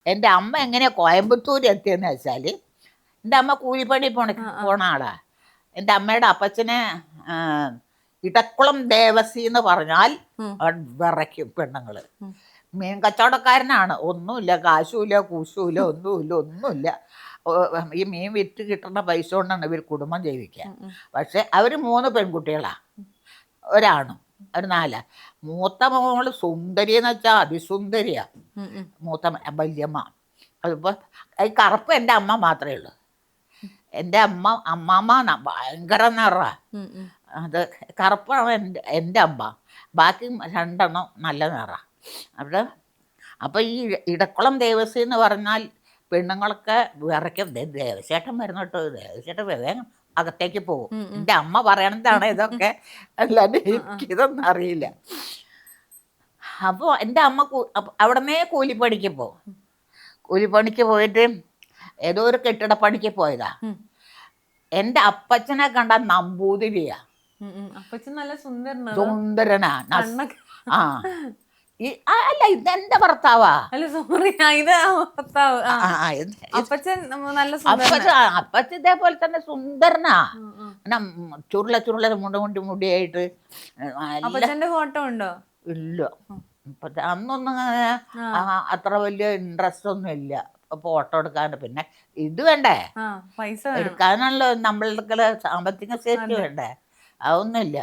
എൻ്റെ അമ്മ എങ്ങനെയാ കോയമ്പത്തൂർ എത്തിയെന്ന് വെച്ചാൽ, എൻ്റെ അമ്മ കൂലിപ്പണി പോണ ആളാ. എൻ്റെ അമ്മയുടെ അപ്പച്ചനെ ആ, ഇടക്കുളം ദേവസി എന്ന് പറഞ്ഞാൽ വിറയ്ക്കും പെണ്ണുങ്ങൾ. മീൻ കച്ചവടക്കാരനാണ്, ഒന്നുമില്ല, കാശുമില്ല, കൂശുമില്ല, ഒന്നുമില്ല. ഈ മീൻ വിറ്റ് കിട്ടുന്ന പൈസ കൊണ്ടാണ് ഇവർ കുടുംബം ജീവിക്കുക. പക്ഷെ അവർ 3 പെൺകുട്ടികളാ, ഒരാണും. ഒരു 4. മൂത്ത മോള് സുന്ദരി എന്ന് വെച്ചാൽ അതിസുന്ദരിയാ, മൂത്ത വല്യമ്മ. അതിപ്പോൾ ഈ കറുപ്പ് എൻ്റെ അമ്മ മാത്രമേ ഉള്ളൂ. എൻ്റെ അമ്മാമ്മ ഭയങ്കര നിറ. അത് കറുപ്പാണ് എൻ്റെ അമ്മ, ബാക്കി 2 നല്ല നിറ. അവിടെ അപ്പോൾ ഈ ഇടക്കുളം ദേവസി എന്ന് പറഞ്ഞാൽ പെണ്ണുങ്ങളൊക്കെ വിറയ്ക്കും. ദേവസേട്ടൻ വരുന്ന കേട്ടോ, ദേവസേട്ടൻ വേഗം അകത്തേക്ക് പോകും. എൻ്റെ അമ്മ പറയണതാണ് ഇതൊക്കെ, അല്ലാണ്ട് എനിക്കിതൊന്നും അറിയില്ല. അപ്പോൾ എൻ്റെ അമ്മ അവിടുന്ന് കൂലിപ്പണിക്ക് പോകും. കൂലിപ്പണിക്ക് പോയിട്ട് ഏതോ ഒരു കെട്ടിടപ്പണിക്ക് പോയതാ. എൻ്റെ അപ്പച്ചനെ കണ്ട നമ്പൂതിരിയാ, അപ്പച്ചൻ നല്ല സുന്ദരനാ. ആ അല്ല, ഇതെന്റെ ഭർത്താവാ. അല്ല സോറി, ഇത് ഭർത്താവ്. അപ്പച്ചൻ നല്ല അപ്പച്ചൻ ഇതേപോലെ തന്നെ സുന്ദരനാ. ചുരുള മുടിയായിട്ട്. അപ്പച്ചന്റെ ഫോട്ടോ ഉണ്ടോ? ഇല്ല, അന്നൊന്നും അത്ര വലിയ ഇൻട്രസ്റ്റ് ഒന്നും ഇല്ല ഫോട്ടോ എടുക്കാൻ. പിന്നെ ഇത് വേണ്ടേ, പൈസ എടുക്കാനല്ലോ നമ്മളുടെ സാമ്പത്തിക ശേഷി വേണ്ടേ, അതൊന്നുമില്ല.